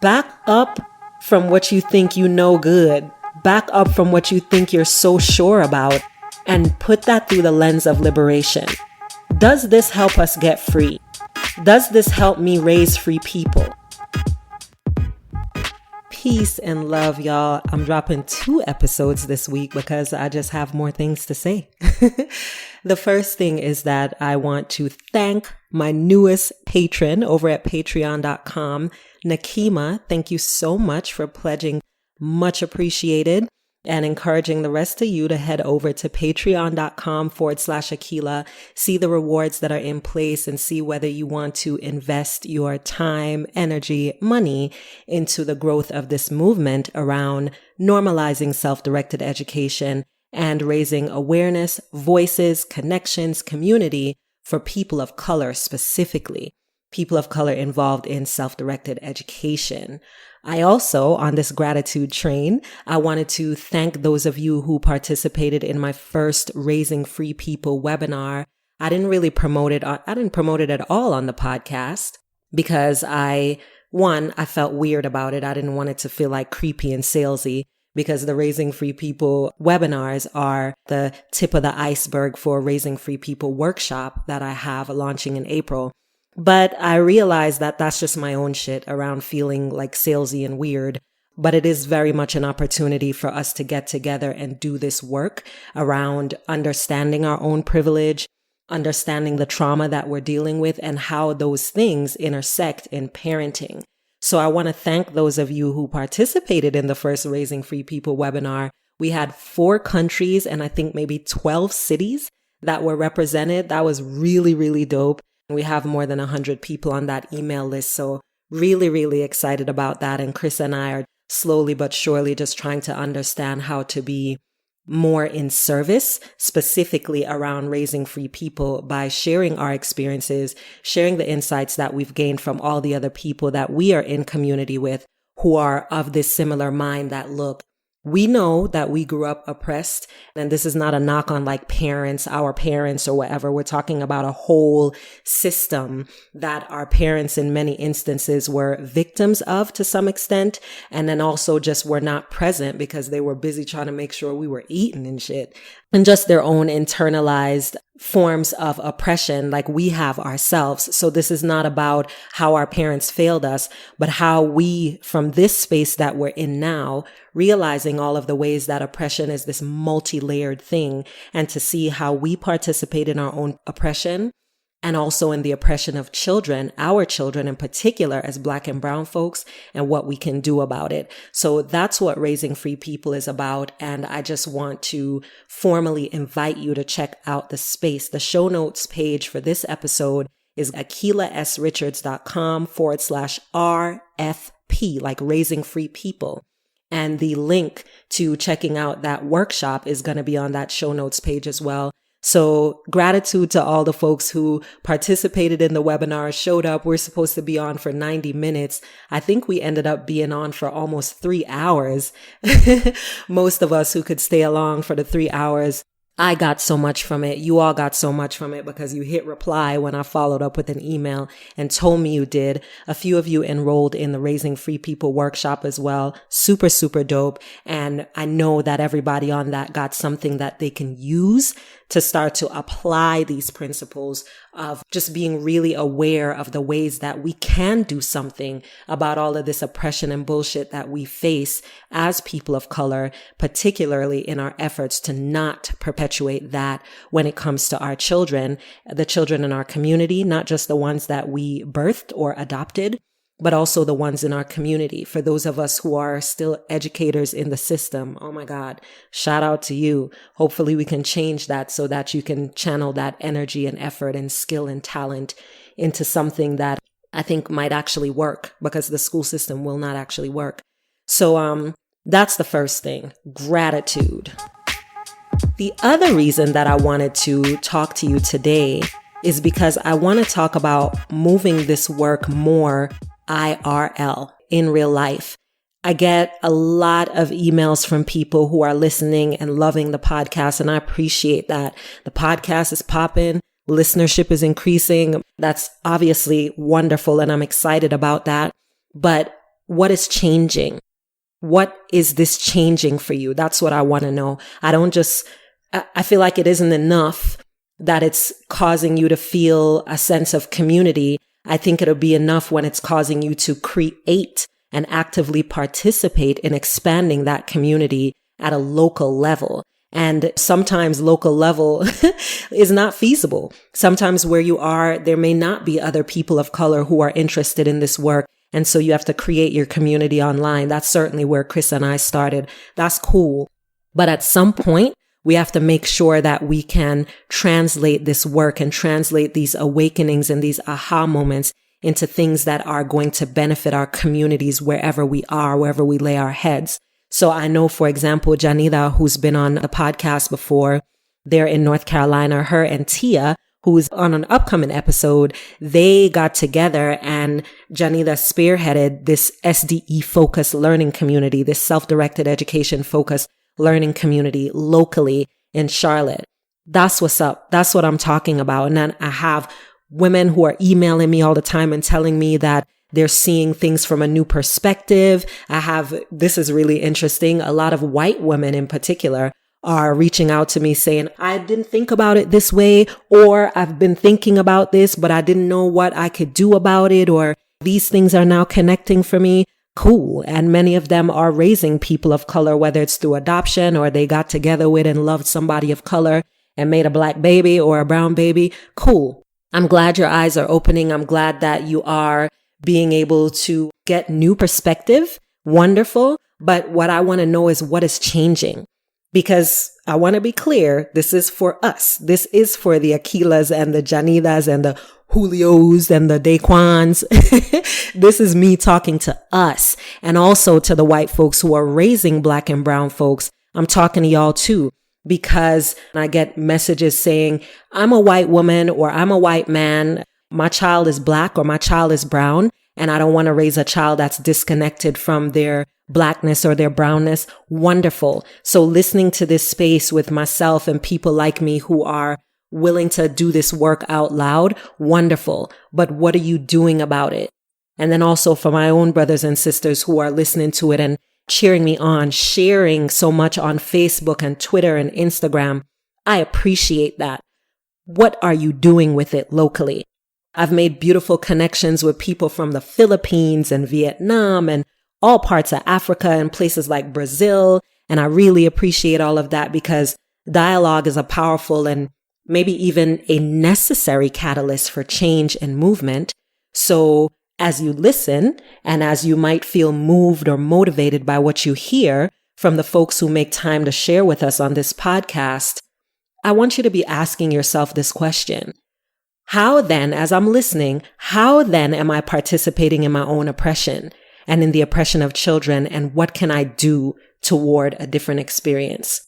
Back up from what you think you know good. Back up from what you think you're so sure about and put that through the lens of liberation. Does this help us get free? Does this help me raise free people? Peace and love, y'all. I'm dropping 2 episodes this week because I just have more things to say. The first thing is that I want to thank my newest patron over at patreon.com, Nakima. Thank you so much for pledging. Much appreciated. And encouraging the rest of you to head over to patreon.com/Akila, see the rewards that are in place and see whether you want to invest your time, energy, money into the growth of this movement around normalizing self-directed education and raising awareness, voices, connections, community for people of color specifically, people of color involved in self-directed education. I also, on this gratitude train, I wanted to thank those of you who participated in my first Raising Free People webinar. I didn't really promote it. I didn't promote it at all on the podcast because I felt weird about it. I didn't want it to feel like creepy and salesy because the Raising Free People webinars are the tip of the iceberg for Raising Free People workshop that I have launching in April. But I realized that that's just my own shit around feeling like salesy and weird. But it is very much an opportunity for us to get together and do this work around understanding our own privilege, understanding the trauma that we're dealing with and how those things intersect in parenting. So I want to thank those of you who participated in the first Raising Free People webinar. We had 4 countries and I think maybe 12 cities that were represented. That was really, really dope. We have more than 100 people on that email list. So really, really excited about that. And Chris and I are slowly but surely just trying to understand how to be more in service, specifically around raising free people by sharing our experiences, sharing the insights that we've gained from all the other people that we are in community with who are of this similar mind that look, we know that we grew up oppressed, and this is not a knock on like parents, our parents or whatever. We're talking about a whole system that our parents in many instances were victims of to some extent. And then also just were not present because they were busy trying to make sure we were eating and shit. And just their own internalized forms of oppression like we have ourselves. So this is not about how our parents failed us, but how we, from this space that we're in now, realizing all of the ways that oppression is this multi-layered thing, and to see how we participate in our own oppression and also in the oppression of children, our children in particular as Black and brown folks, and what we can do about it. So that's what Raising Free People is about. And I just want to formally invite you to check out the space. The show notes page for this episode is akilasrichards.com/RFP, like Raising Free People. And the link to checking out that workshop is going to be on that show notes page as well. So gratitude to all the folks who participated in the webinar, showed up. We're supposed to be on for 90 minutes. I think we ended up being on for almost 3 hours. Most of us who could stay along for the 3 hours. I got so much from it. You all got so much from it because you hit reply when I followed up with an email and told me you did. A few of you enrolled in the Raising Free People workshop as well. Super, super dope. And I know that everybody on that got something that they can use to start to apply these principles of just being really aware of the ways that we can do something about all of this oppression and bullshit that we face as people of color, particularly in our efforts to not perpetuate that when it comes to our children, the children in our community, not just the ones that we birthed or adopted, but also the ones in our community. For those of us who are still educators in the system, oh my God, shout out to you. Hopefully we can change that so that you can channel that energy and effort and skill and talent into something that I think might actually work, because the school system will not actually work. So that's the first thing, gratitude. The other reason that I wanted to talk to you today is because I want to talk about moving this work more IRL, in real life. I get a lot of emails from people who are listening and loving the podcast, and I appreciate that. The podcast is popping, listenership is increasing. That's obviously wonderful, and I'm excited about that. But what is changing? What is this changing for you? That's what I want to know. I feel like it isn't enough that it's causing you to feel a sense of community. I think it'll be enough when it's causing you to create and actively participate in expanding that community at a local level. And sometimes local level is not feasible. Sometimes where you are, there may not be other people of color who are interested in this work. And so you have to create your community online. That's certainly where Chris and I started. That's cool. But at some point, we have to make sure that we can translate this work and translate these awakenings and these aha moments into things that are going to benefit our communities wherever we are, wherever we lay our heads. So I know, for example, Janida, who's been on the podcast before, they're in North Carolina, her and Tia, who's on an upcoming episode, they got together and Janida spearheaded this SDE focused learning community, this self-directed education focused learning community locally in Charlotte. That's what's up. That's what I'm talking about. And then I have women who are emailing me all the time and telling me that they're seeing things from a new perspective. This is really interesting. A lot of white women in particular are reaching out to me saying, I didn't think about it this way, or I've been thinking about this, but I didn't know what I could do about it, or these things are now connecting for me. Cool. And many of them are raising people of color, whether it's through adoption or they got together with and loved somebody of color and made a black baby or a brown baby. Cool. I'm glad your eyes are opening. I'm glad that you are being able to get new perspective. Wonderful. But what I want to know is what is changing. Because I want to be clear, this is for us. This is for the Akilas and the Janidas and the Julios and the Daquans. This is me talking to us and also to the white folks who are raising black and brown folks. I'm talking to y'all too, because I get messages saying, I'm a white woman or I'm a white man. My child is black or my child is brown, and I don't want to raise a child that's disconnected from their blackness or their brownness. Wonderful. So listening to this space with myself and people like me who are willing to do this work out loud, wonderful. But what are you doing about it? And then also for my own brothers and sisters who are listening to it and cheering me on, sharing so much on Facebook and Twitter and Instagram, I appreciate that. What are you doing with it locally? I've made beautiful connections with people from the Philippines and Vietnam and all parts of Africa and places like Brazil. And I really appreciate all of that because dialogue is a powerful and maybe even a necessary catalyst for change and movement. So as you listen and as you might feel moved or motivated by what you hear from the folks who make time to share with us on this podcast, I want you to be asking yourself this question. How then, as I'm listening, how then am I participating in my own oppression and in the oppression of children, and what can I do toward a different experience?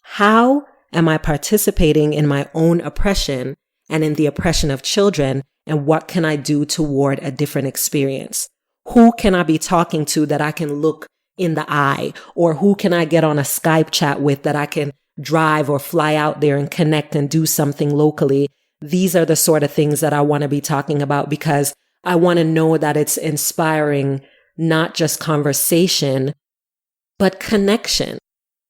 How am I participating in my own oppression and in the oppression of children, and what can I do toward a different experience? Who can I be talking to that I can look in the eye, or who can I get on a Skype chat with that I can drive or fly out there and connect and do something locally? These are the sort of things that I want to be talking about because I want to know that it's inspiring not just conversation, but connection.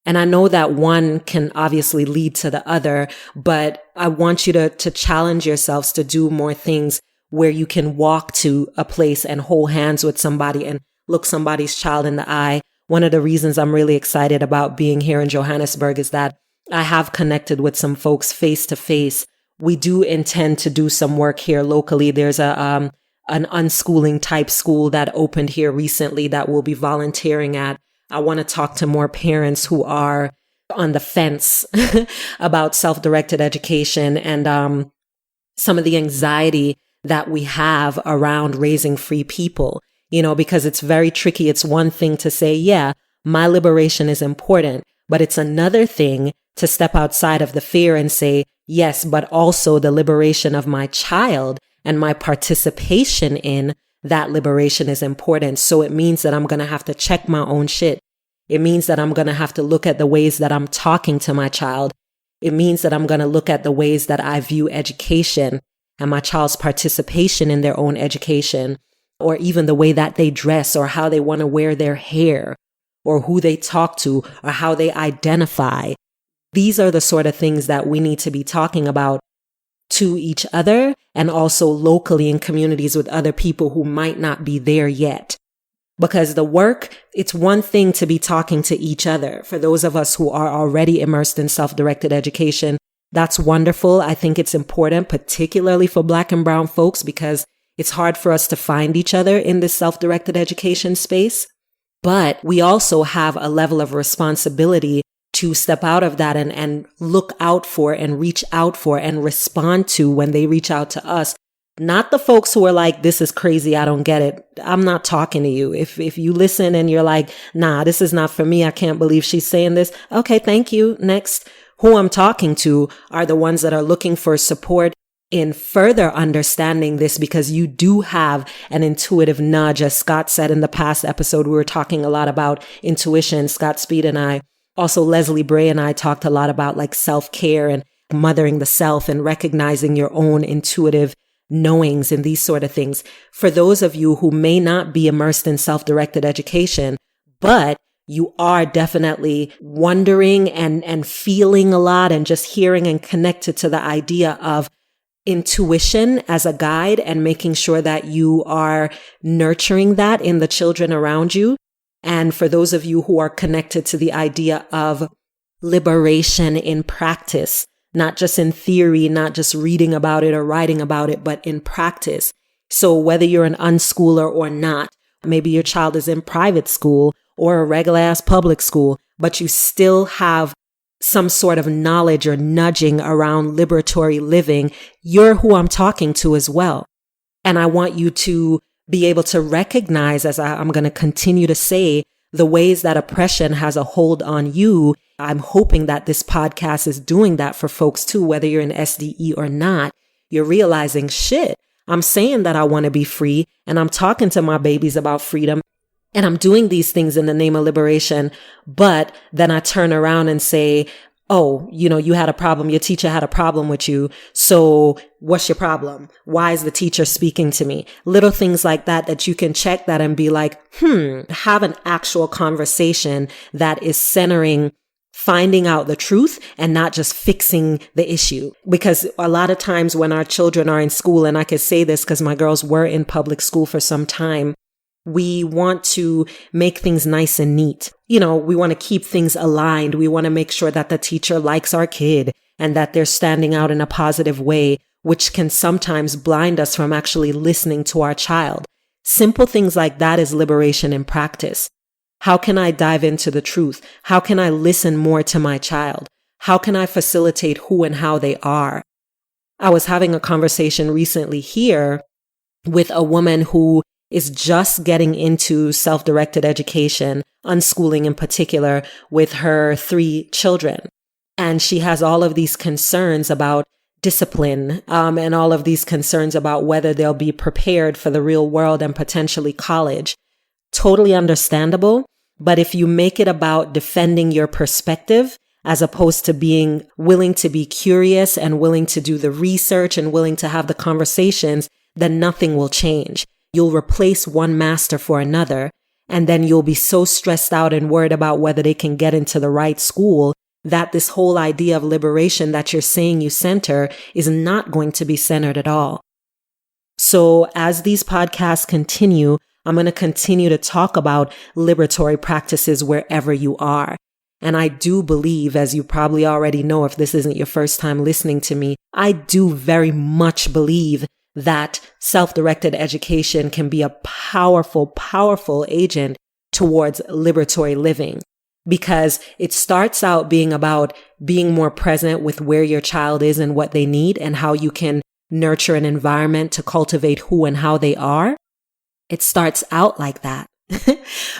And I know that one can obviously lead to the other, but I want you to challenge yourselves to do more things where you can walk to a place and hold hands with somebody and look somebody's child in the eye. One of the reasons I'm really excited about being here in Johannesburg is that I have connected with some folks face to face. We do intend to do some work here locally. There's an unschooling type school that opened here recently that we'll be volunteering at. I want to talk to more parents who are on the fence about self-directed education and some of the anxiety that we have around raising free people, because it's very tricky. It's one thing to say, yeah, my liberation is important, but it's another thing to step outside of the fear and say, yes, but also the liberation of my child and my participation in that liberation is important. So it means that I'm going to have to check my own shit. It means that I'm going to have to look at the ways that I'm talking to my child. It means that I'm going to look at the ways that I view education and my child's participation in their own education. or even the way that they dress or how they want to wear their hair or who they talk to or how they identify. These are the sort of things that we need to be talking about to each other and also locally in communities with other people who might not be there yet. Because the work, it's one thing to be talking to each other. For those of us who are already immersed in self-directed education, that's wonderful. I think it's important, particularly for Black and brown folks, because it's hard for us to find each other in this self-directed education space. But we also have a level of responsibility to step out of that and look out for and reach out for and respond to when they reach out to us. Not the folks who are like, this is crazy, I don't get it. I'm not talking to you. If you listen and you're like, nah, this is not for me, I can't believe she's saying this. Okay, thank you. Next. Who I'm talking to are the ones that are looking for support in further understanding this, because you do have an intuitive nudge. As Scott said in the past episode, we were talking a lot about intuition, Scott Speed and I. Also, Leslie Bray and I talked a lot about like self-care and mothering the self and recognizing your own intuitive knowings and these sort of things. For those of you who may not be immersed in self-directed education, but you are definitely wondering and feeling a lot and just hearing and connected to the idea of intuition as a guide and making sure that you are nurturing that in the children around you. And for those of you who are connected to the idea of liberation in practice, not just in theory, not just reading about it or writing about it, but in practice. So whether you're an unschooler or not, maybe your child is in private school or a regular ass public school, but you still have some sort of knowledge or nudging around liberatory living, you're who I'm talking to as well. And I want you to be able to recognize, as I'm going to continue to say, the ways that oppression has a hold on you. I'm hoping that this podcast is doing that for folks too, whether you're in SDE or not. You're realizing, shit, I'm saying that I want to be free and I'm talking to my babies about freedom and I'm doing these things in the name of liberation. But then I turn around and say, oh, you had a problem. Your teacher had a problem with you. So what's your problem? Why is the teacher speaking to me? Little things like that you can check that and be like, have an actual conversation that is centering finding out the truth and not just fixing the issue. Because a lot of times when our children are in school, and I can say this because my girls were in public school for some time, we want to make things nice and neat. We want to keep things aligned. We want to make sure that the teacher likes our kid and that they're standing out in a positive way, which can sometimes blind us from actually listening to our child. Simple things like that is liberation in practice. How can I dive into the truth? How can I listen more to my child? How can I facilitate who and how they are? I was having a conversation recently here with a woman who is just getting into self-directed education, unschooling in particular, with her 3 children. And she has all of these concerns about discipline, and all of these concerns about whether they'll be prepared for the real world and potentially college. Totally understandable. But if you make it about defending your perspective, as opposed to being willing to be curious and willing to do the research and willing to have the conversations, then nothing will change. You'll replace one master for another, and then you'll be so stressed out and worried about whether they can get into the right school that this whole idea of liberation that you're saying you center is not going to be centered at all. So as these podcasts continue, I'm going to continue to talk about liberatory practices wherever you are. And I do believe, as you probably already know if this isn't your first time listening to me, I do very much believe that self-directed education can be a powerful, powerful agent towards liberatory living, because it starts out being about being more present with where your child is and what they need and how you can nurture an environment to cultivate who and how they are. It starts out like that.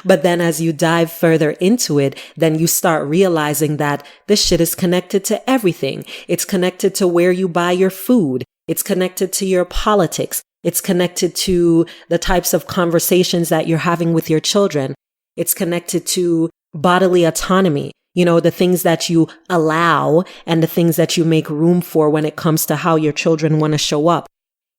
But then as you dive further into it, then you start realizing that this shit is connected to everything. It's connected to where you buy your food. It's connected to your politics. It's connected to the types of conversations that you're having with your children. It's connected to bodily autonomy, the things that you allow and the things that you make room for when it comes to how your children want to show up.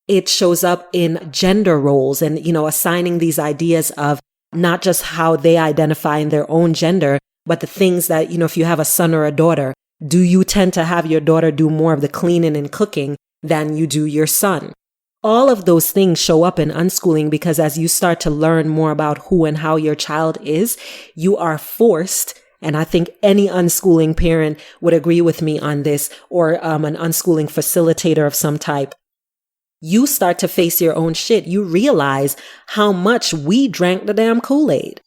it shows up in gender roles and, assigning these ideas of not just how they identify in their own gender, but the things that, if you have a son or a daughter, do you tend to have your daughter do more of the cleaning and cooking than you do your son? All of those things show up in unschooling because as you start to learn more about who and how your child is, you are forced, and I think any unschooling parent would agree with me on this, or an unschooling facilitator of some type, you start to face your own shit. You realize how much we drank the damn Kool-Aid.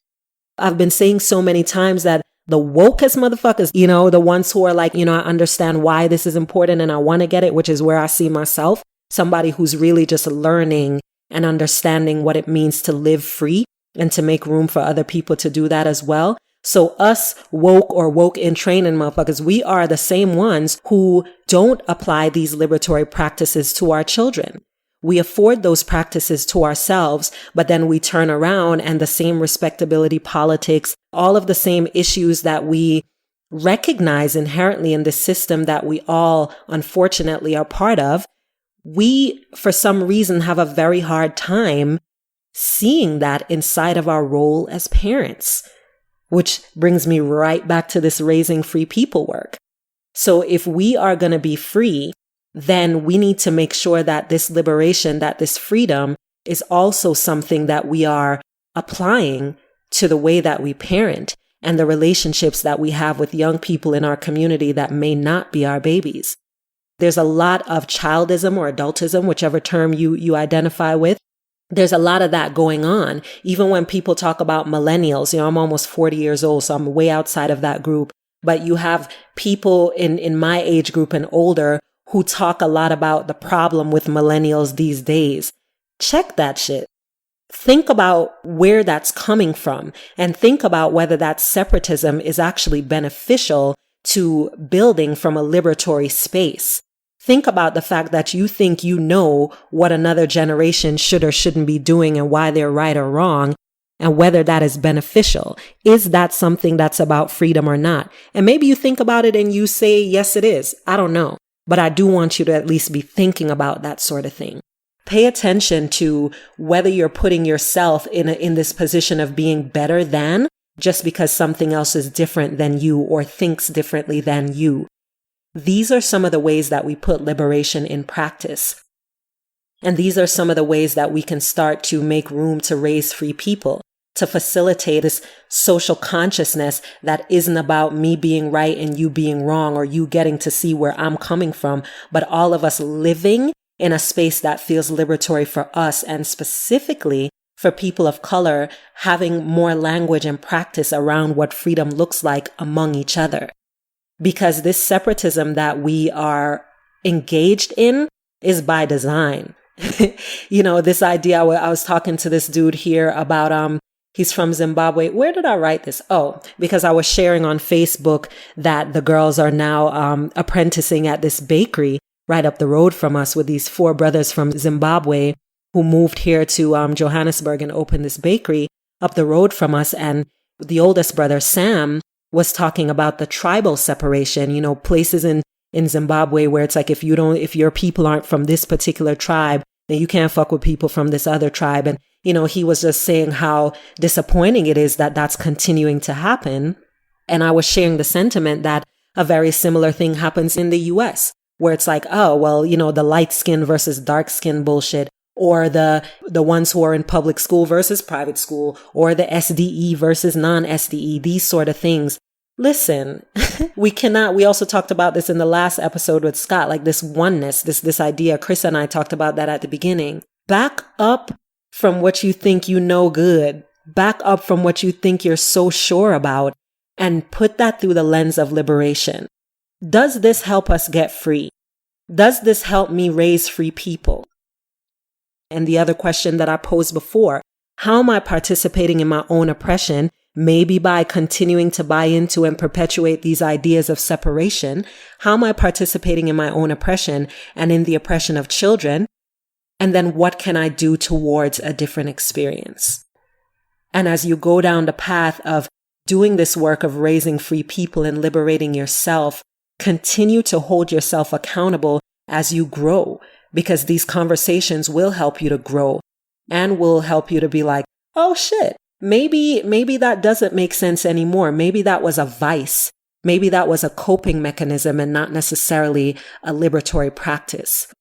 I've been saying so many times that the wokest motherfuckers, the ones who are like, I understand why this is important and I want to get it, which is where I see myself, somebody who's really just learning and understanding what it means to live free and to make room for other people to do that as well. So us woke in training motherfuckers, we are the same ones who don't apply these liberatory practices to our children. We afford those practices to ourselves, but then we turn around and the same respectability politics, all of the same issues that we recognize inherently in the system that we all unfortunately are part of, we, for some reason, have a very hard time seeing that inside of our role as parents, which brings me right back to this raising free people work. So if we are going to be free, then we need to make sure that this liberation, that this freedom is also something that we are applying to the way that we parent and the relationships that we have with young people in our community that may not be our babies. There's a lot of childism or adultism, whichever term you identify with. There's a lot of that going on. Even when people talk about millennials, I'm almost 40 years old, so I'm way outside of that group. But you have people in my age group and older who talk a lot about the problem with millennials these days. Check that shit. Think about where that's coming from and think about whether that separatism is actually beneficial to building from a liberatory space. Think about the fact that you think you know what another generation should or shouldn't be doing and why they're right or wrong, and whether that is beneficial. Is that something that's about freedom or not? And maybe you think about it and you say, yes, it is. I don't know. But I do want you to at least be thinking about that sort of thing. Pay attention to whether you're putting yourself in this position of being better than just because something else is different than you or thinks differently than you. These are some of the ways that we put liberation in practice. And these are some of the ways that we can start to make room to raise free people, to facilitate this social consciousness that isn't about me being right and you being wrong or you getting to see where I'm coming from, but all of us living in a space that feels liberatory for us and specifically for people of color having more language and practice around what freedom looks like among each other. Because this separatism that we are engaged in is by design. This idea, I was talking to this dude here about, he's from Zimbabwe. Where did I write this? Oh, because I was sharing on Facebook that the girls are now apprenticing at this bakery right up the road from us with these 4 brothers from Zimbabwe who moved here to Johannesburg and opened this bakery up the road from us. And the oldest brother, Sam, was talking about the tribal separation, places in Zimbabwe where it's like, if your people aren't from this particular tribe, then you can't fuck with people from this other tribe. And, he was just saying how disappointing it is that that's continuing to happen. And I was sharing the sentiment that a very similar thing happens in the US, where it's like, oh, well, the light skin versus dark skin bullshit, or the ones who are in public school versus private school, or the SDE versus non-SDE, these sort of things. Listen, we also talked about this in the last episode with Scott, like this oneness, this idea. Chris and I talked about that at the beginning. Back up from what you think you know good. Back up from what you think you're so sure about and put that through the lens of liberation. Does this help us get free? Does this help me raise free people? And the other question that I posed before, how am I participating in my own oppression? Maybe by continuing to buy into and perpetuate these ideas of separation. How am I participating in my own oppression and in the oppression of children? And then what can I do towards a different experience? And as you go down the path of doing this work of raising free people and liberating yourself, continue to hold yourself accountable as you grow. because these conversations will help you to grow and will help you to be like, oh shit, maybe that doesn't make sense anymore. Maybe that was a vice. Maybe that was a coping mechanism and not necessarily a liberatory practice.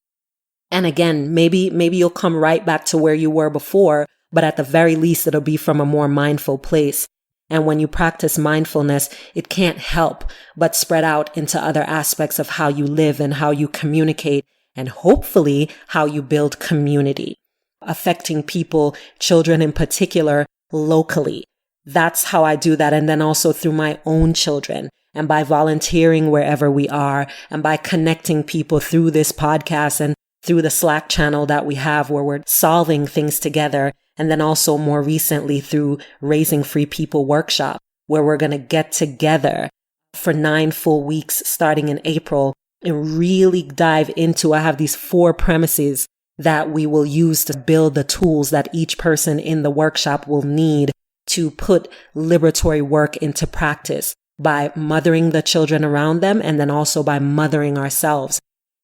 And again, maybe you'll come right back to where you were before, but at the very least, it'll be from a more mindful place. And when you practice mindfulness, it can't help but spread out into other aspects of how you live and how you communicate, and hopefully how you build community, affecting people, children in particular, locally. That's how I do that. And then also through my own children, and by volunteering wherever we are, and by connecting people through this podcast and through the Slack channel that we have where we're solving things together. And then also more recently through Raising Free People workshop, where we're going to get together for 9 full weeks starting in April and really dive into, I have these 4 premises that we will use to build the tools that each person in the workshop will need to put liberatory work into practice by mothering the children around them, and then also by mothering ourselves.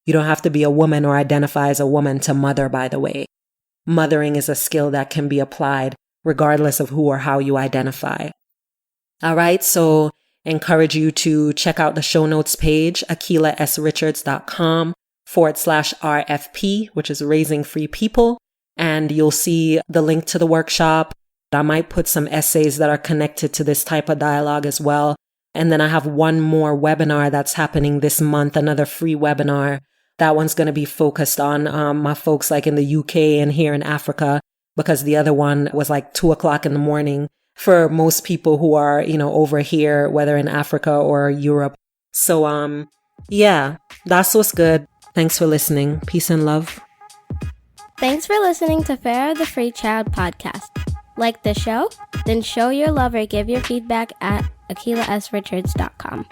You don't have to be a woman or identify as a woman to mother, by the way. Mothering is a skill that can be applied regardless of who or how you identify. All right. So encourage you to check out the show notes page, akilasrichards.com/RFP, which is Raising Free People. And you'll see the link to the workshop. I might put some essays that are connected to this type of dialogue as well. And then I have one more webinar that's happening this month, another free webinar. That one's going to be focused on my folks like in the UK and here in Africa, because the other one was like 2:00 in the morning for most people who are, over here, whether in Africa or Europe. So, yeah, that's what's good. Thanks for listening. Peace and love. Thanks for listening to Farrah the Free Child podcast. Like the show? Then show your love or give your feedback at akilasrichards.com.